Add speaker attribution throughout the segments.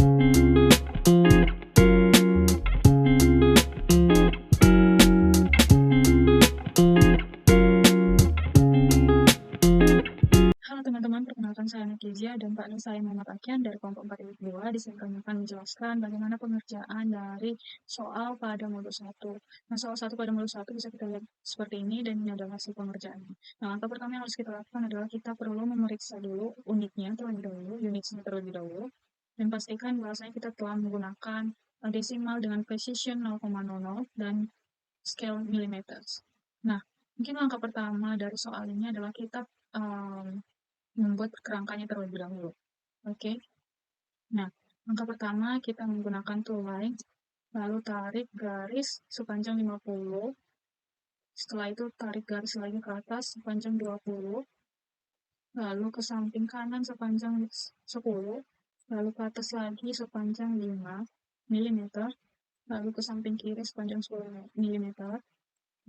Speaker 1: Halo teman-teman, perkenalkan saya Netiza dan Pak Nur saya Muhammad Akian dari kelompok 4 2. Di sini kami akan menjelaskan bagaimana pengerjaan dari soal pada modul 1. Nah, soal 1 pada modul 1 bisa kita lihat seperti ini dan ini adalah hasil pengerjaannya. Nah, langkah pertama yang harus kita lakukan adalah kita perlu memeriksa dulu unitnya terlebih dahulu, unitnya terlebih dahulu, dan pastikan bahwasanya kita telah menggunakan desimal dengan precision 0,00 dan scale millimeter. Nah, mungkin langkah pertama dari soal ini adalah kita membuat kerangkanya terlebih dahulu. Oke. Nah, langkah pertama kita menggunakan tool line, lalu tarik garis sepanjang 50. Setelah itu tarik garis lagi ke atas sepanjang 20. Lalu ke samping kanan sepanjang 10. Lalu ke atas lagi sepanjang 5 mm. Lalu ke samping kiri sepanjang 10 mm.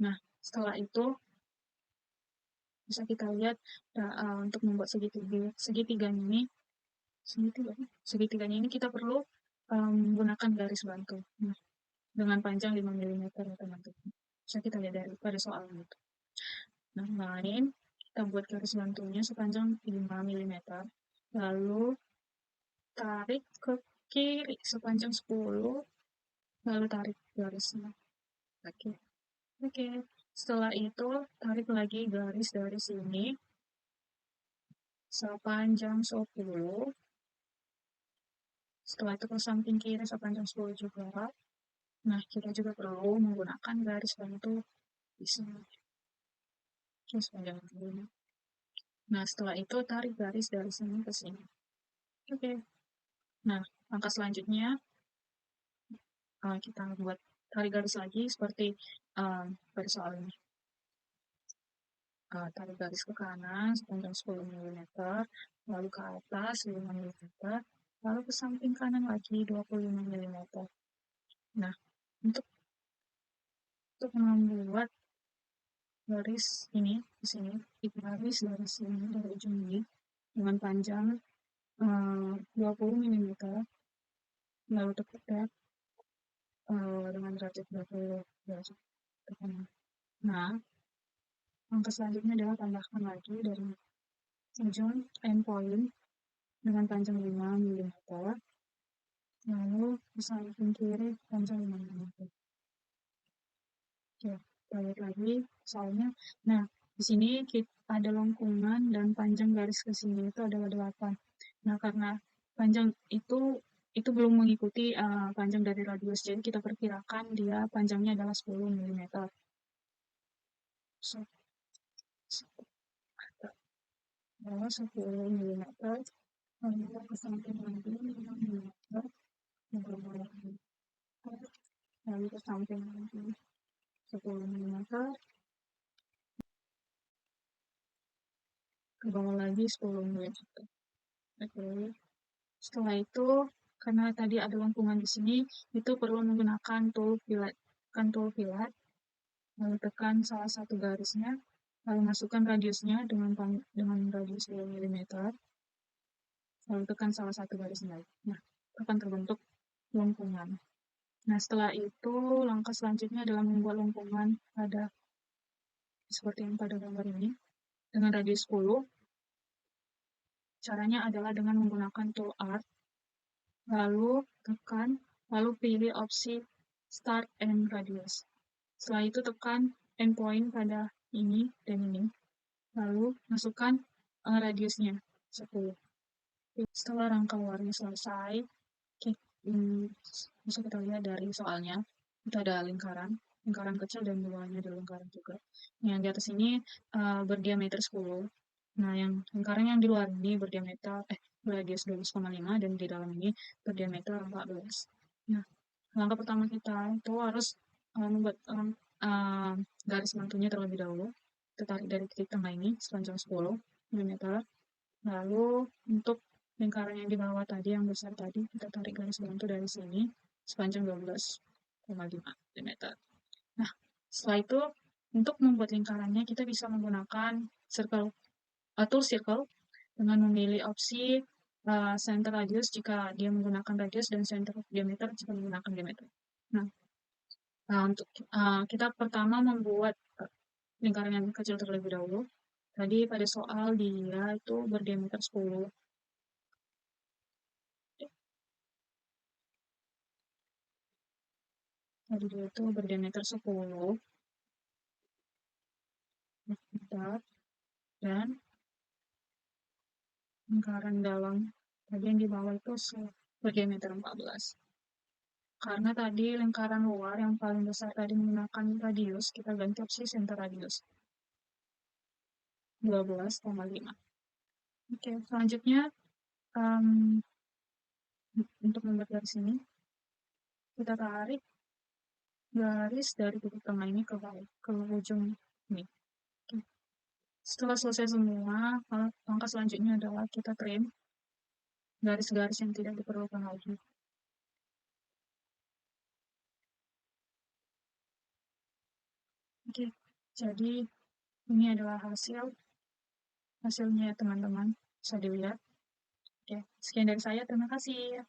Speaker 1: Nah, setelah itu bisa kita lihat untuk membuat segitiganya ini kita perlu menggunakan garis bantu. Nah, dengan panjang 5 mm ya teman-teman. Bisa kita lihat dari pada soal itu. Nah, kemarin kita buat garis bantunya sepanjang 5 mm. Lalu tarik ke kiri sepanjang 10. Lalu tarik garisnya. Oke. Oke. Setelah itu tarik lagi garis dari sini sepanjang 10. Setelah itu ke samping kiri sepanjang 10 juga. Nah, kita juga perlu menggunakan garis bantu di sini. Oke, sepanjang 10. Nah, setelah itu tarik garis dari sini ke sini. Oke. Nah, langkah selanjutnya kita buat tarik garis lagi seperti pada soal ini. Tarik garis ke kanan sepanjang 10 mm, lalu ke atas 5 mm, lalu ke samping kanan lagi 25 mm. Nah, untuk membuat garis ini di sini, garis dari sini dari ujung ini dengan panjang 20 mm, lalu tepat dengan derajat 20 derajat ke kanan. Nah, langkah selanjutnya adalah tambahkan lagi dari ujung endpoint dengan panjang 5 mm, lalu di samping kiri panjang 5 mm. Oke, kita lihat lagi soalnya. Nah, di sini ada lengkungan dan panjang garis ke sini itu adalah 8. Nah, karena panjang itu belum mengikuti panjang dari radius, jadi kita perkirakan dia panjangnya adalah 10 mm. So, adalah 10 mm, lalu ke samping lagi 5 mm, lalu ke samping lagi 10 mm, ke bawah lagi 10 mm. Oke. Setelah itu, karena tadi ada lengkungan di sini, itu perlu menggunakan tool fillet, lalu tekan salah satu garisnya, lalu masukkan radiusnya dengan radius 2 mm, lalu tekan salah satu garisnya. Nah, akan terbentuk lengkungan. Nah, setelah itu, langkah selanjutnya adalah membuat lengkungan seperti yang pada gambar ini, dengan radius 10. Caranya adalah dengan menggunakan tool art, lalu tekan, lalu pilih opsi start and radius. Setelah itu tekan endpoint pada ini dan ini, lalu masukkan radiusnya 10. Setelah rangka luarnya selesai, bisa kita lihat dari soalnya, itu ada lingkaran kecil dan di bawahnya ada lingkaran juga. Yang di atas ini berdiameter 10. Nah, yang lingkaran yang di luar ini berradius 12,5 dan di dalam ini berdiameter 14. Nah, langkah pertama kita itu harus membuat garis bantunya terlebih dahulu. Kita tarik dari titik tengah ini sepanjang 10 mm. Lalu untuk lingkaran yang di bawah tadi, yang besar tadi, kita tarik garis bantu dari sini sepanjang 12,5 mm. Nah, setelah itu untuk membuat lingkarannya kita bisa menggunakan tool circle dengan memilih opsi center radius jika dia menggunakan radius dan center of diameter jika menggunakan diameter. Nah, untuk kita pertama membuat lingkaran yang kecil terlebih dahulu. Tadi pada soal dia itu berdiameter 10. Tadi dia itu berdiameter 10. Dan lingkaran dalam tadi yang di bawah itu berdiameter 14. Karena tadi lingkaran luar yang paling besar tadi menggunakan radius, kita ganti opsi center radius. 12,5. Oke, selanjutnya untuk membuat garis ini, kita tarik garis dari titik tengah ini ke bawah, ke ujung ini. Oke. Setelah selesai semua, langkah selanjutnya adalah kita trim garis-garis yang tidak diperlukan lagi. Oke, jadi ini adalah hasilnya teman-teman, bisa dilihat. Oke, sekian dari saya, terima kasih.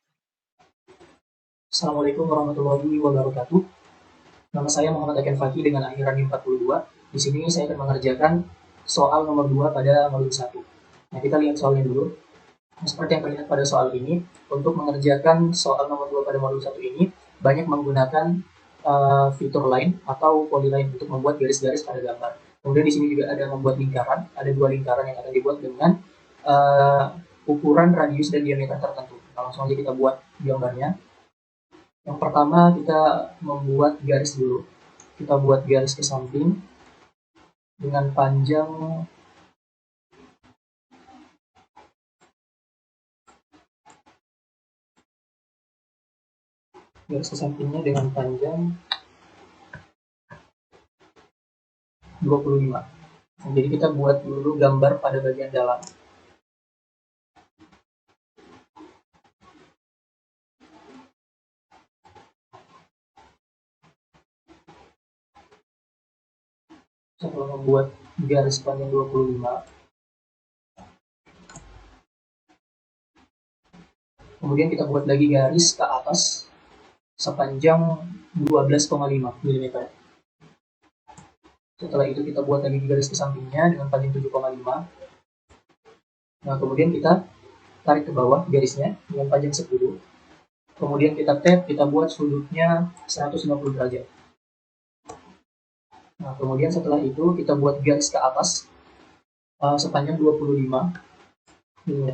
Speaker 2: Assalamualaikum warahmatullahi wabarakatuh. Nama saya Muhammad Aken Fakih dengan akhiran 42. Di sini saya akan mengerjakan soal nomor 2 pada modul 1. Nah, kita lihat soalnya dulu. Nah, seperti yang terlihat pada soal ini, untuk mengerjakan soal nomor 2 pada modul 1 ini, banyak menggunakan fitur line atau polyline untuk membuat garis-garis pada gambar. Kemudian di sini juga ada membuat lingkaran, ada 2 lingkaran yang akan dibuat dengan ukuran radius dan diameter tertentu. Nah, langsung aja kita buat gambarnya. Yang pertama kita membuat garis dulu. Kita buat garis ke samping dengan panjang garis ke sampingnya dengan panjang 25. Nah, jadi kita buat dulu gambar pada bagian dalam. Setelah membuat garis panjang 25, kemudian kita buat lagi garis ke atas sepanjang 12,5 mm. Setelah itu kita buat lagi garis ke sampingnya dengan panjang 7,5. Nah, kemudian kita tarik ke bawah garisnya dengan panjang 10. Kemudian kita tap, kita buat sudutnya 150 derajat. Nah, kemudian setelah itu kita buat garis ke atas sepanjang 25 mm.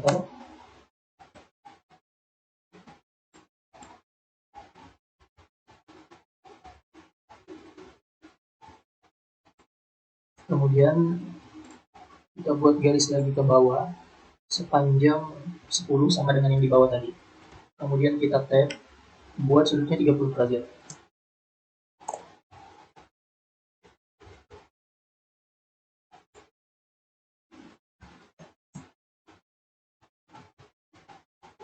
Speaker 2: Kemudian kita buat garis lagi ke bawah sepanjang 10 sama dengan yang di bawah tadi. Kemudian kita tap, buat sudutnya 30 derajat.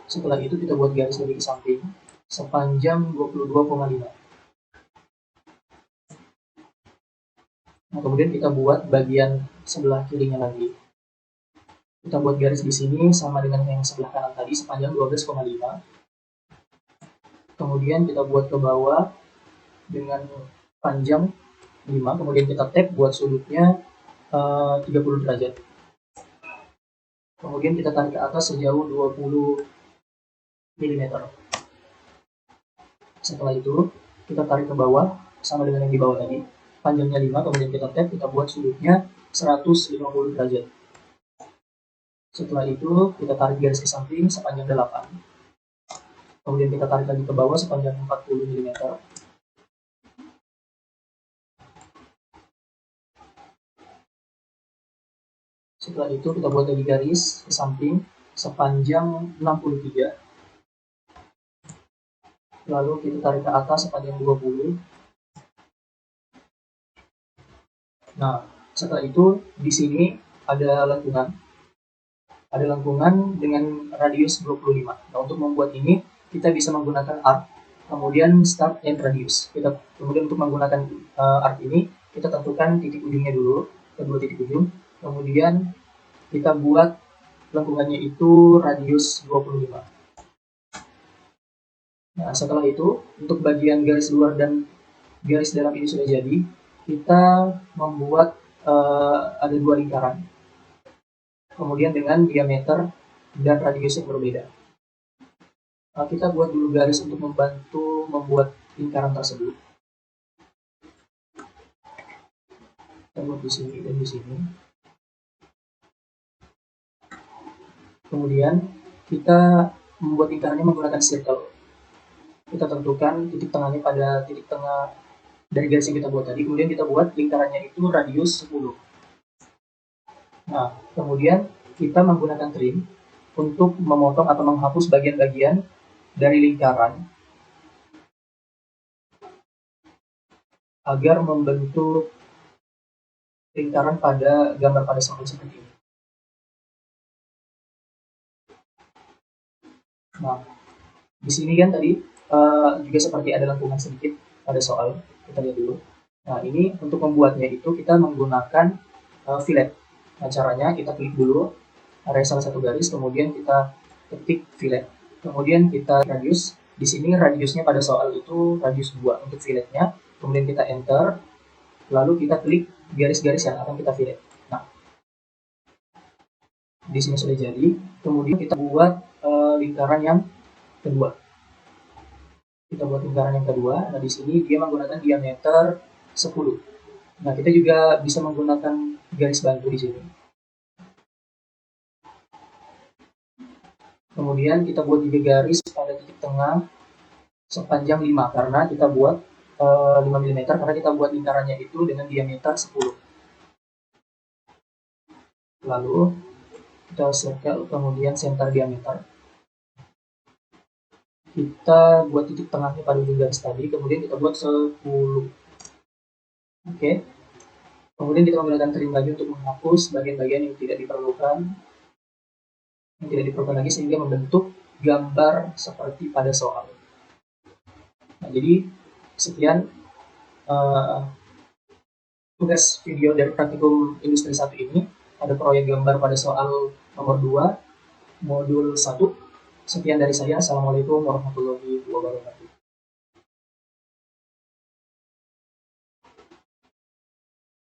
Speaker 2: Setelah itu kita buat garis lagi ke samping sepanjang 22,5. Nah, kemudian kita buat bagian sebelah kirinya lagi. Kita buat garis di sini sama dengan yang sebelah kanan tadi sepanjang 12,5. Kemudian kita buat ke bawah dengan panjang 5. Kemudian kita tap buat sudutnya 30 derajat. Kemudian kita tarik ke atas sejauh 20 mm. Setelah itu kita tarik ke bawah sama dengan yang di bawah tadi, panjangnya 5. Kemudian kita tap, kita buat sudutnya 150 derajat. Setelah itu kita tarik garis ke samping sepanjang 8. Kemudian kita tarik lagi ke bawah sepanjang 40 mm. Setelah itu kita buat lagi garis ke samping sepanjang 63. Lalu kita tarik ke atas sepanjang 20. Nah, setelah itu di sini ada lengkungan dengan radius 25. Nah, untuk membuat ini kita bisa menggunakan arc, kemudian start and radius. Kemudian untuk menggunakan arc ini kita tentukan titik ujungnya dulu, kedua titik ujung. Kemudian kita buat lengkungannya itu radius 25. Nah, setelah itu, untuk bagian garis luar dan garis dalam ini sudah jadi, kita membuat ada 2 lingkaran, kemudian dengan diameter dan radius yang berbeda. Kita buat dulu garis untuk membantu membuat lingkaran tersebut. Kita buat di sini dan di sini. Kemudian kita membuat lingkarannya menggunakan circle. Kita tentukan titik tengahnya pada titik tengah dari garis yang kita buat tadi. Kemudian kita buat lingkarannya itu radius 10. Nah, kemudian kita menggunakan trim untuk memotong atau menghapus bagian-bagian dari lingkaran agar membentuk lingkaran pada gambar pada soal seperti ini. Nah, di sini kan tadi juga seperti ada lengkungan sedikit pada soal. Kita lihat dulu. Nah, ini untuk membuatnya itu kita menggunakan fillet. Nah, caranya kita klik dulu area salah satu garis, kemudian kita ketik fillet. Kemudian kita radius. Di sini radiusnya pada soal itu radius 2 untuk filletnya. Kemudian kita enter. Lalu kita klik garis-garis yang akan kita fillet. Nah, di sini sudah jadi. Kemudian kita buat lingkaran yang kedua. Kita buat lingkaran yang kedua. Nah, di sini dia menggunakan diameter 10. Nah, kita juga bisa menggunakan garis bantu di sini. Kemudian kita buat 3 garis pada titik tengah sepanjang 5 karena kita buat 5 mm karena kita buat lingkarannya itu dengan diameter 10. Lalu kita circle, kemudian center diameter. Kita buat titik tengahnya pada ujung garis tadi, kemudian kita buat 10. Oke. Kemudian kita menggunakan trim lagi untuk menghapus bagian-bagian yang tidak diperlukan lagi sehingga membentuk gambar seperti pada soal. Nah, jadi sekian tugas video dari praktikum industri 1 ini. Ada proyek gambar pada soal nomor 2 modul 1. Sekian dari saya. Assalamualaikum warahmatullahi wabarakatuh.